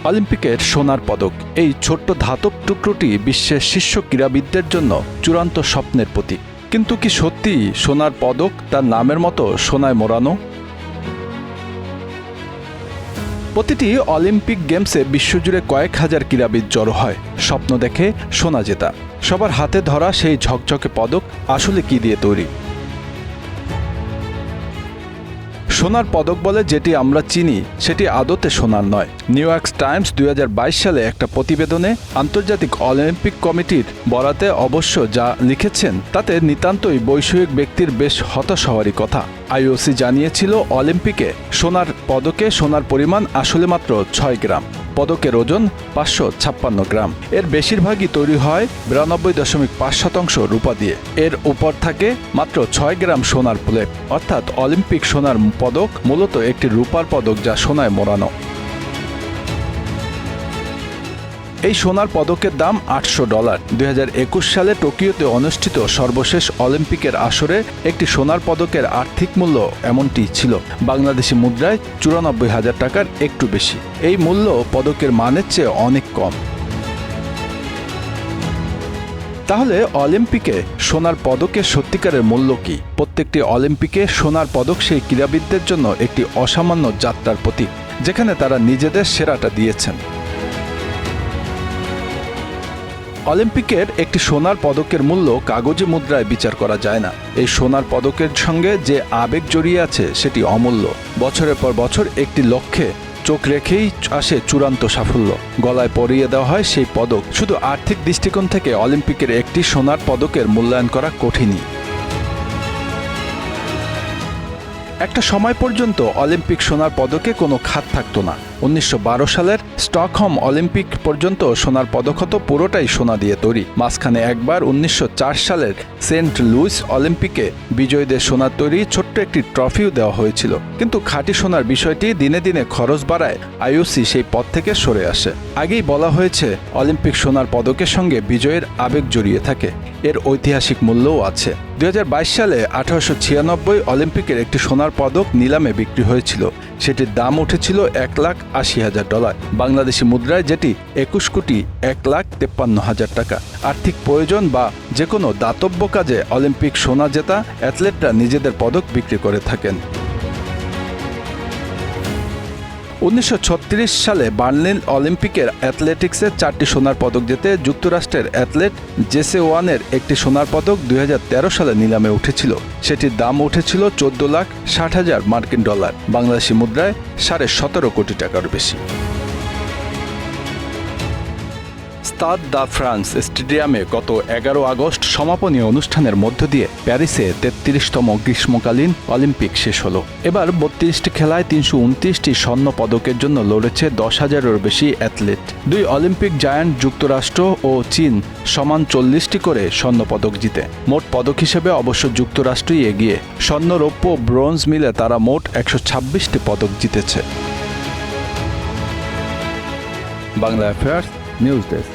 অলিম্পিকের সোনার পদক, এই ছোট্ট ধাতব টুকরোটি বিশ্বের শীর্ষ ক্রীড়াবিদদের জন্য চূড়ান্ত স্বপ্নের প্রতীক। কিন্তু কি সত্যি সোনার পদক তার নামের মতো সোনায় মোড়ানো? প্রতিটি অলিম্পিক গেমসে বিশ্বজুড়ে কয়েক হাজার ক্রীড়াবিদ জড়ো হয়, স্বপ্ন দেখে সোনা জেতা। সবার হাতে ধরা সেই ঝকঝকে পদক আসলে কি দিয়ে তৈরি? সোনার পদক বলে যেটি আমরা চিনি সেটি আদতে সোনার নয়। নিউ ইয়র্ক টাইমস 2022 সালে একটা প্রতিবেদনে আন্তর্জাতিক অলিম্পিক কমিটির বরাতে অবশ্য যা লিখেছেন তাতে নিতান্তই বৈষয়িক ব্যক্তির বেশ হতাশ হওয়ারই কথা। আইওসি জানিয়েছিল অলিম্পিকে সোনার পরিমাণ আসলে মাত্র 6 গ্রাম। পদকের ওজন 556 গ্রাম। এর বেশিরভাগই তৈরি হয় 92.5% রূপা দিয়ে। এর উপর থাকে মাত্র 6 গ্রাম সোনার প্লেট। অর্থাৎ অলিম্পিক সোনার পদক মূলত একটি রূপার পদক যা সোনায় মোড়ানো। এই সোনার পদকের দাম $800। 2021 সালে টোকিওতে অনুষ্ঠিত সর্বশেষ অলিম্পিকের আসরে একটি সোনার পদকের আর্থিক মূল্য এমনটি ছিল, বাংলাদেশি মুদ্রায় 94,000 টাকার একটু বেশি। এই মূল্য পদকের মানের চেয়ে অনেক কম। তাহলে অলিম্পিকে সোনার পদকের সত্যিকারের মূল্য কি? প্রত্যেকটি অলিম্পিকে সোনার পদক সেই ক্রীড়াবিদদের জন্য একটি অসামান্য যাত্রার প্রতীক, যেখানে তারা নিজেদের সেরাটা দিয়েছেন। অলিম্পিকের একটি সোনার পদকের মূল্য কাগজে মুদ্রায় বিচার করা যায় না। এই সোনার পদকের সঙ্গে যে আবেগ জড়িয়ে আছে সেটি অমূল্য। বছরের পর বছর একটি লক্ষ্যে চোখ রেখেই আসে চূড়ান্ত সাফল্য। গলায় পরিয়ে দেওয়া হয় সেই পদক। শুধু আর্থিক দৃষ্টিকোণ থেকে অলিম্পিকের একটি সোনার পদকের মূল্যায়ন করা কঠিনই। একটা সময় পর্যন্ত অলিম্পিক সোনার পদকে কোনো খাত থাকতো না। 1912 সালের স্টকহোম অলিম্পিক পর্যন্ত সোনার পদক হতো পুরোটাই সোনা দিয়ে তৈরি। মাঝখানে একবার 1904 সালের সেন্ট লুইস অলিম্পিকে বিজয়ীদের সোনার তৈরি ছোট্ট একটি ট্রফিও দেওয়া হয়েছিল। কিন্তু খাঁটি সোনার বিষয়টি দিনে দিনে খরচ বাড়ায় আইওসি সেই পদ থেকে সরে আসে। আগেই বলা হয়েছে অলিম্পিক সোনার পদকের সঙ্গে বিজয়ের আবেগ জড়িয়ে থাকে, এর ঐতিহাসিক মূল্যও আছে। 2022 সালে 1896 অলিম্পিকের একটি সোনার পদক নিলামে বিক্রি হয়েছিল। সেটির দাম উঠেছিল $1,80,000, বাংলাদেশি মুদ্রায় যেটি 21,01,53,000 টাকা। আর্থিক প্রয়োজন বা যে কোনো দাতব্য কাজে অলিম্পিক সোনা জেতা অ্যাথলেটরা নিজেদের পদক বিক্রি করে থাকেন। 1936 সালে বার্লিন অলিম্পিকের অ্যাথলেটিক্সে 4টি সোনার পদক জেতে যুক্তরাষ্ট্রের অ্যাথলেট জেসে ওয়ানের একটি সোনার পদক 2013 সালে নিলামে উঠেছিল। সেটির দাম উঠেছিল $14,60,000, বাংলাদেশি মুদ্রায় 17.5 কোটি টাকার বেশি। স্টাদ দ্য ফ্রান্স স্টেডিয়ামে গত 11 আগস্ট সমাপনী অনুষ্ঠানের মধ্য দিয়ে প্যারিসে 33তম গ্রীষ্মকালীন অলিম্পিক শেষ হলো। এবার 32টি খেলায় 329টি স্বর্ণ পদকের জন্য লড়েছে 10,000-এরও বেশি অ্যাথলেট। দুই অলিম্পিক জায়ান্ট যুক্তরাষ্ট্র ও চীন সমান 40টি করে স্বর্ণ পদক জিতে। মোট পদক হিসেবে অবশ্য যুক্তরাষ্ট্রই এগিয়ে। স্বর্ণ, রৌপ্য, ব্রোঞ্জ মিলে তারা মোট 126টি পদক জিতেছে। Bangla affairs news desk.